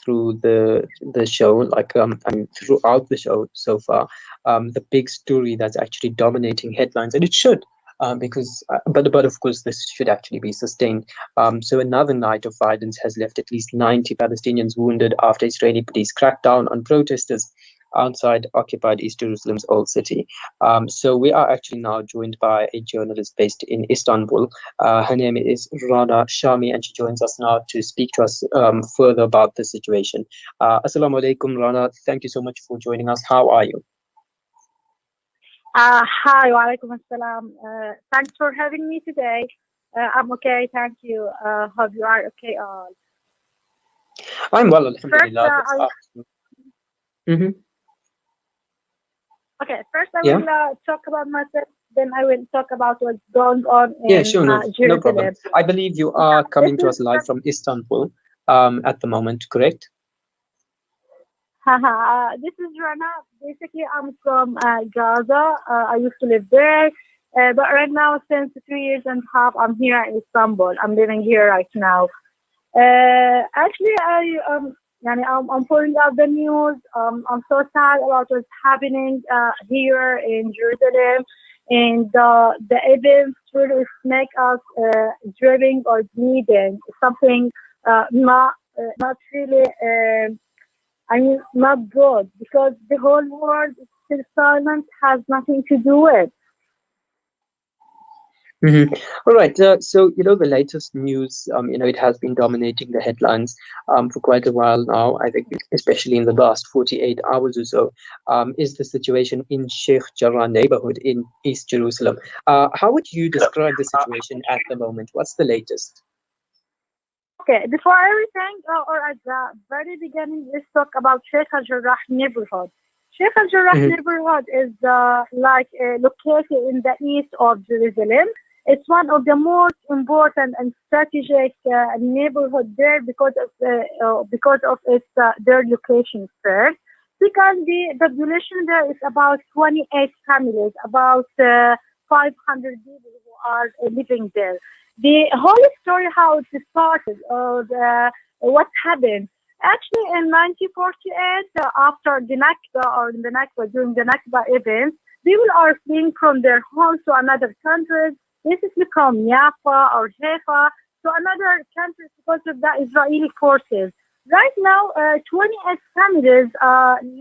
through the show, like throughout the show so far, the big story that's actually dominating headlines, and it should. Because, but of course, this should actually be sustained. So another night of violence has left at least 90 Palestinians wounded after Israeli police cracked down on protesters outside occupied East Jerusalem's Old City. So we are actually now joined by a journalist based in Istanbul. Her name is Rana Shami, and she joins us now to speak to us further about the situation. Assalamu alaikum, Rana. Thank you so much for joining us. How are you? Hi, wa alaikum assalam. Thanks for having me today. I'm okay, thank you. Hope you are okay all. I'm well, First, alhamdulillah. first I Yeah. will talk about myself, then I will talk about what's going on Yeah, in sure, no Jerusalem. problem. I believe you are coming to us live from Istanbul at the moment, correct? This is Rana. Basically, I'm from Gaza. I used to live there, but right now, since 3 years and a half, I'm here in Istanbul. I'm living here right now. Actually, I'm following out the news. I'm so sad about what's happening here in Jerusalem, and the events really make us driven or bleeding. Something not really. Not good, because the whole world is still silent, has nothing to do with. All right. So, the latest news, it has been dominating the headlines for quite a while now. I think, especially in the last 48 hours or so, is the situation in Sheikh Jarrah neighborhood in East Jerusalem. How would you describe the situation at the moment? What's the latest? Okay, before everything, or at the very beginning, let's talk about Sheikh Jarrah neighborhood. Sheikh Jarrah neighborhood is located in the east of Jerusalem. It's one of the most important and strategic neighborhood there because of its their location first. Secondly, the population there is about 28 families, about 500 people who are living there. The whole story, how it started, or what happened. Actually, in 1948, after the Nakba, during the Nakba event, people are fleeing from their homes to another countries, basically from Jaffa or Haifa to another country because of the Israeli forces. Right now, 28 families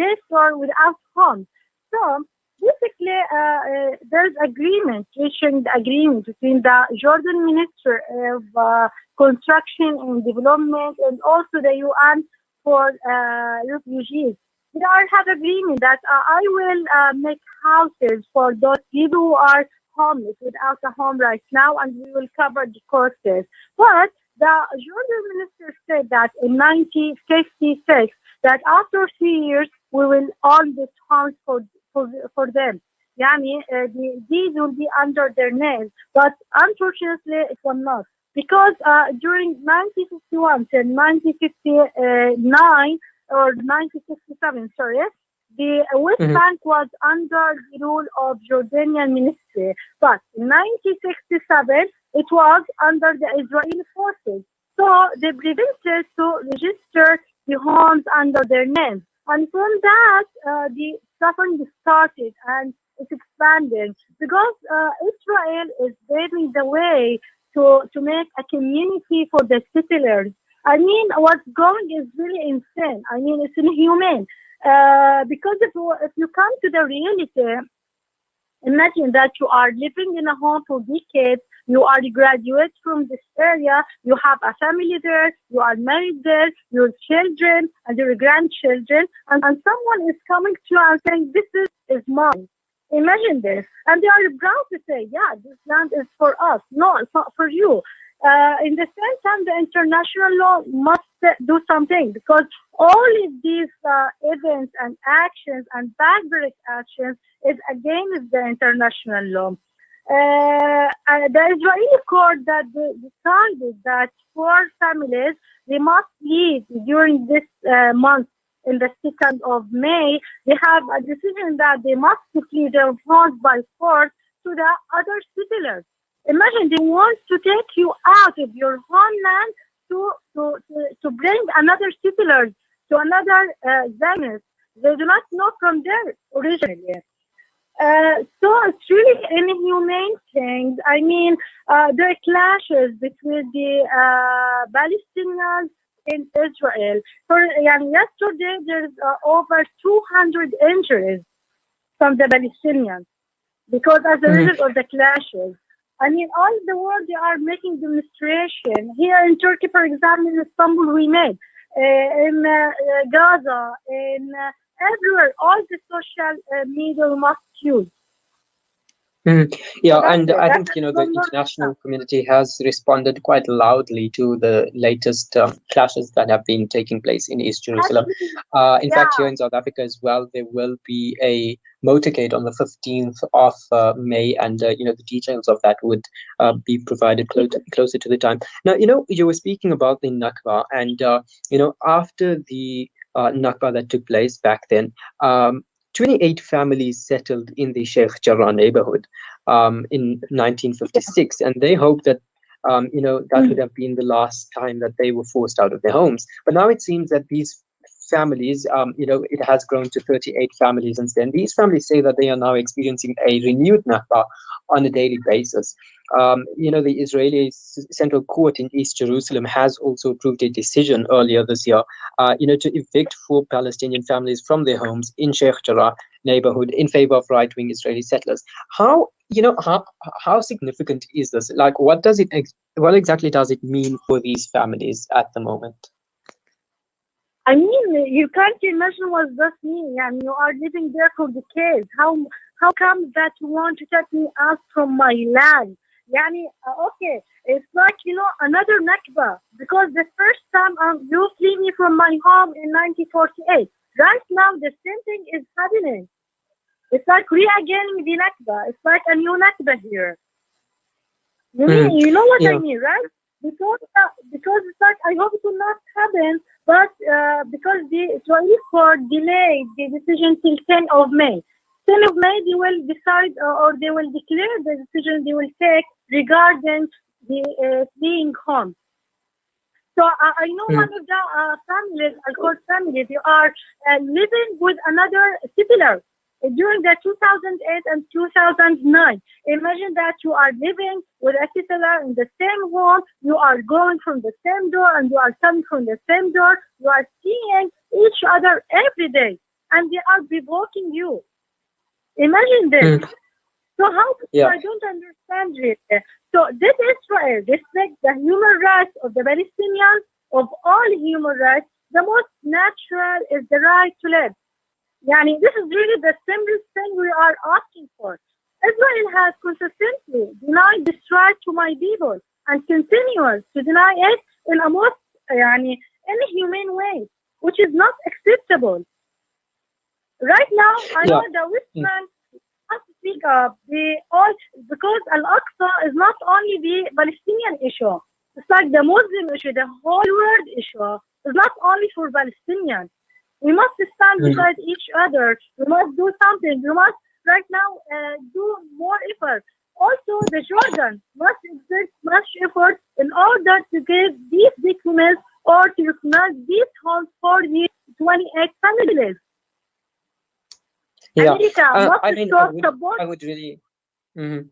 live or without homes. So, basically, there's reaching the agreement between the Jordan Minister of Construction and Development and also the UN for refugees. They are have agreement that I will make houses for those people who are homeless without a home right now, and we will cover the costs. But the Jordan Minister said that in 1956 that after 3 years we will own this house for them. These will be under their names, but unfortunately it will not. Because during 1951 to 1959 or 1967, sorry, the West Bank was under the rule of Jordanian ministry, but in 1967 it was under the Israeli forces. So they prevented to register the homes under their names. And from that, the suffering started and it's expanding because Israel is paving the way to make a community for the settlers. I mean, what's going is really insane. I mean, it's inhumane. Because if you come to the reality, imagine that you are living in a home for decades, you are a graduate from this area, you have a family there, you are married there, your children and your grandchildren, and someone is coming to you and saying, this is mine. Imagine this. And they are proud to say, yeah, this land is for us. No, it's not for you. In the same time, the international law must do something because all of these events and actions and barbaric actions is against the international law. The Israeli court that decided that for families, they must leave during this month. In the 2nd of May, they have a decision that they must flee their homes by force to the other settlers. Imagine they want to take you out of your homeland to bring another settlers to another Zionist. They do not know from there originally. So it's really inhumane things. I mean, there are clashes between the Palestinians in Israel. Yesterday, there's over 200 injuries from the Palestinians because as a result of the clashes. I mean, all the world, they are making demonstration. Here in Turkey, for example, in Istanbul, we made. In Gaza, in everywhere, all the social media must use. Yeah, So that's and it. I That's think the one more international community has responded quite loudly to the latest clashes that have been taking place in East Jerusalem. actually, In fact, here yeah, in South Africa as well, there will be a motorcade on the 15th of May, and the details of that would be provided closer to the time. Now, you were speaking about the Nakba, and after the Nakba that took place back then. 28 families settled in the Sheikh Jarrah neighborhood in 1956, and they hoped that that would have been the last time that they were forced out of their homes. But now it seems that these families, it has grown to 38 families since then. These families say that they are now experiencing a renewed Nakba on a daily basis. The Israeli Central Court in East Jerusalem has also approved a decision earlier this year, to evict 4 Palestinian families from their homes in Sheikh Jarrah neighborhood in favor of right-wing Israeli settlers. How significant is this? Like, what exactly does it mean for these families at the moment? I mean, you can't imagine what this means. And you are living there for decades. How come that you want to take me out from my land? Okay, it's like, another Nakba. Because the first time you flee me from my home in 1948. Right now, the same thing is happening. It's like re-again the Nakba. It's like a new Nakba here. You know what I Yeah. mean, right? Because it's like, I hope it will not happen, but because the Israeli court delayed the decision till 10th of May. 10th of May, they will decide or they will declare the decision they will take regarding the fleeing home. So I know one of the families, Al-Qurd family, they are living with another settler during the 2008 and 2009. Imagine that you are living with a settler in the same home, you are going from the same door and you are coming from the same door, you are seeing each other every day and they are provoking you. Imagine this. So how I don't understand it. So did Israel respect the human rights of the Palestinians, of all human rights? The most natural is the right to live. This is really the simplest thing we are asking for. Israel has consistently denied this right to my people and continues to deny it in a most inhumane way, which is not acceptable. Right now, I know the Western has to speak up because Al-Aqsa is not only the Palestinian issue. It's like the Muslim issue, the whole world issue. It's not only for Palestinians. We must stand beside each other. We must do something. We must right now do more effort. Also, the Jordan must exert much effort in order to give these documents or to recognize these homes for the 28 families. Yeah, America must I mean, support. I would really. Mhm.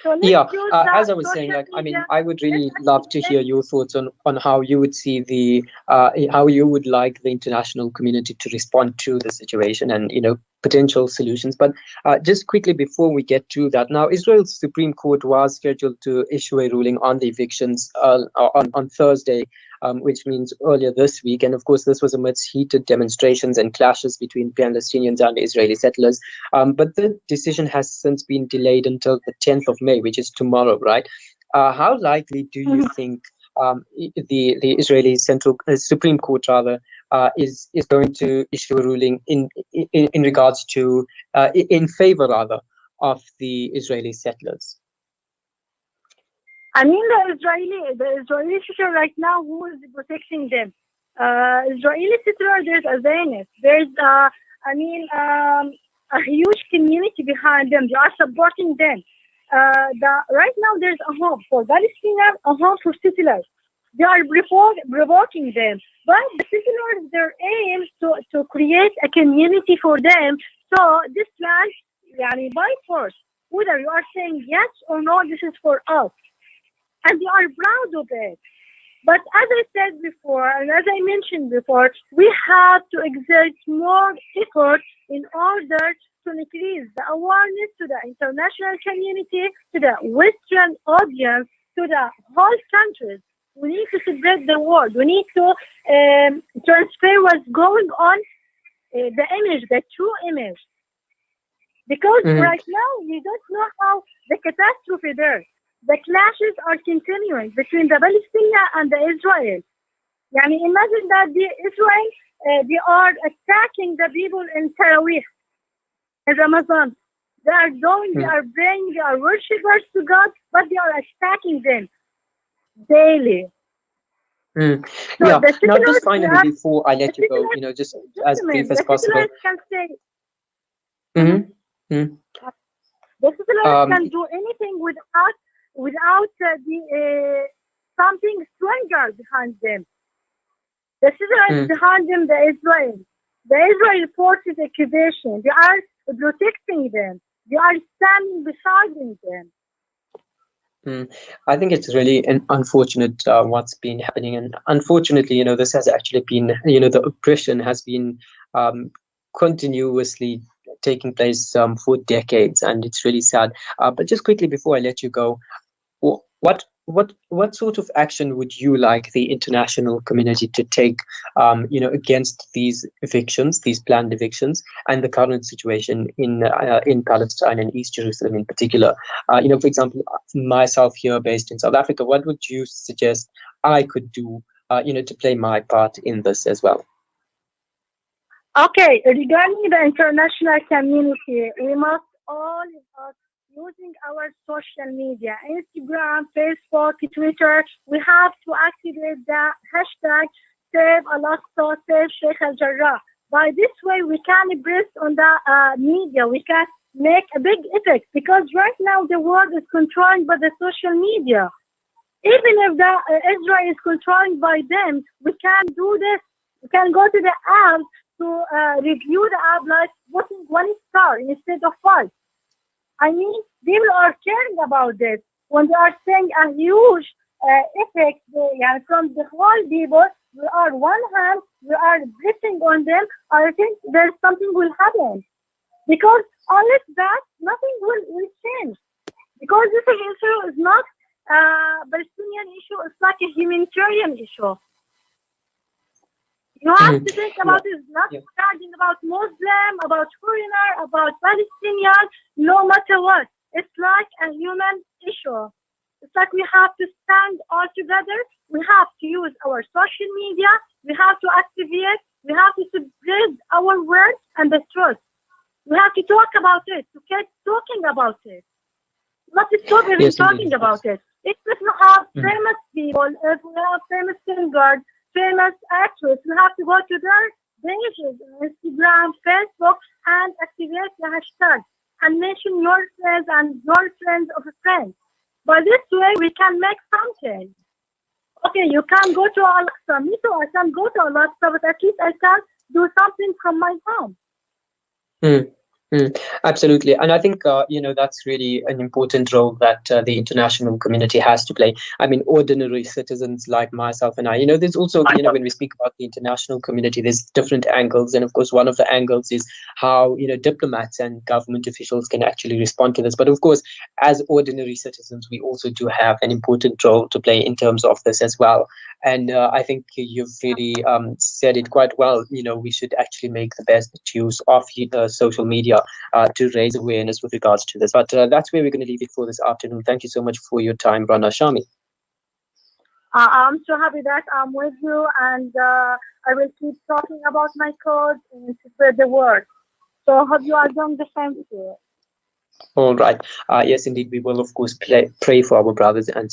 So let's Yeah, use as the I was saying, social like, I media. mean, I would Let's really love to activate. hear your thoughts on how you would see how you would like the international community to respond to the situation and potential solutions. But just quickly before we get to that, now Israel's Supreme Court was scheduled to issue a ruling on the evictions on Thursday, which means earlier this week. And of course, this was amidst heated demonstrations and clashes between Palestinians and Israeli settlers. But the decision has since been delayed until the 10th of May, which is tomorrow, right? How likely do you think the Israeli Supreme Court rather is going to issue a ruling in regards to in favor rather of the Israeli settlers? I mean, the Israeli settler right now, who is protecting them? Israeli settler, there's a Zionist. There's, a huge community behind them. They are supporting them. Right now, there's a home for Palestinians, a home for settlers. They are provoking them. But the settlers, their aim to create a community for them. So this land, yani by force, whether you are saying yes or no, this is for us. And they are proud of it. But as I said before, and as I mentioned before, we have to exert more effort in order to increase the awareness to the international community, to the Western audience, to the whole countries. We need to spread the word. We need to transfer what's going on, the image, the true image. Because Mm, right now, we don't know how the catastrophe there. The clashes are continuing between the Palestinians and the Israel. Yani imagine that the Israel, they are attacking the people in Tarawih, in Ramadan. They are going, they mm, are praying, they are worshippers to God, but they are attacking them daily. mm. So Yeah. the Now, just settlers, they finally, are, before I the let you go, settlers, just just as a brief minute, as the possible. settlers can say, mhm, Mm-hmm. Mm. the settlers Um, can do anything without the something stronger behind them. The settlers mm. behind them, the Israel. The Israel forces occupation. They are protecting them. They are standing beside them. Mm. I think it's really an unfortunate what's been happening, and unfortunately, this has actually been, the oppression has been um, continuously taking place for decades, and it's really sad. But just quickly before I let you go, what sort of action would you like the international community to take, against these evictions, these planned evictions, and the current situation in Palestine and East Jerusalem in particular? For example, myself here, based in South Africa, what would you suggest I could do, to play my part in this as well? Okay, regarding the international community, we must all of us using our social media, Instagram, Facebook, Twitter, we have to activate the hashtag Save Al-Aqsa, Save Sheikh Jarrah. By this way, we can press on the media. We can make a big effect because right now the world is controlled by the social media. Even if the Israel is controlled by them, we can do this. We can go to the app to review the app like putting 1 star instead of 5. I mean, people are caring about this. When they are saying a huge effect yeah, from the whole people, we are one hand, we are breathing on them. I think there's something will happen because unless that, nothing will change. Because this issue is not a Palestinian issue, it's like a humanitarian issue. You have Mhm. to think Yeah. about it, not Yeah. regarding about Muslim, about foreigner, about Palestinian, no matter what. It's like a human issue. It's like we have to stand all together. We have to use our social media. We have to activate. We have to spread our words and the truth. We have to talk about it, to keep talking about it. Not to stop even Yes, indeed, talking of about course. it. If we have Mhm. famous people, if we have famous singers, famous actors, we have to go to their pages, Instagram, Facebook, and activate the hashtag and mention your friends and your friends of a friend. By this way, we can make something. Okay, you can go to Alexa. Me too, I can go to Alexa, but at least I can do something from my home. Mm, absolutely. And I think, that's really an important role that the international community has to play. I mean, ordinary citizens like myself and I, there's also, when we speak about the international community, there's different angles. And of course, one of the angles is how, diplomats and government officials can actually respond to this. But of course, as ordinary citizens, we also do have an important role to play in terms of this as well. And I think you've really said it quite well. We should actually make the best use of social media to raise awareness with regards to this. But that's where we're going to leave it for this afternoon. Thank you so much for your time, Rana Shami. I'm so happy that I'm with you, and I will keep talking about my cause and spread the word. So I hope you are doing the same too. All right. Yes, indeed, we will, of course, pray for our brothers and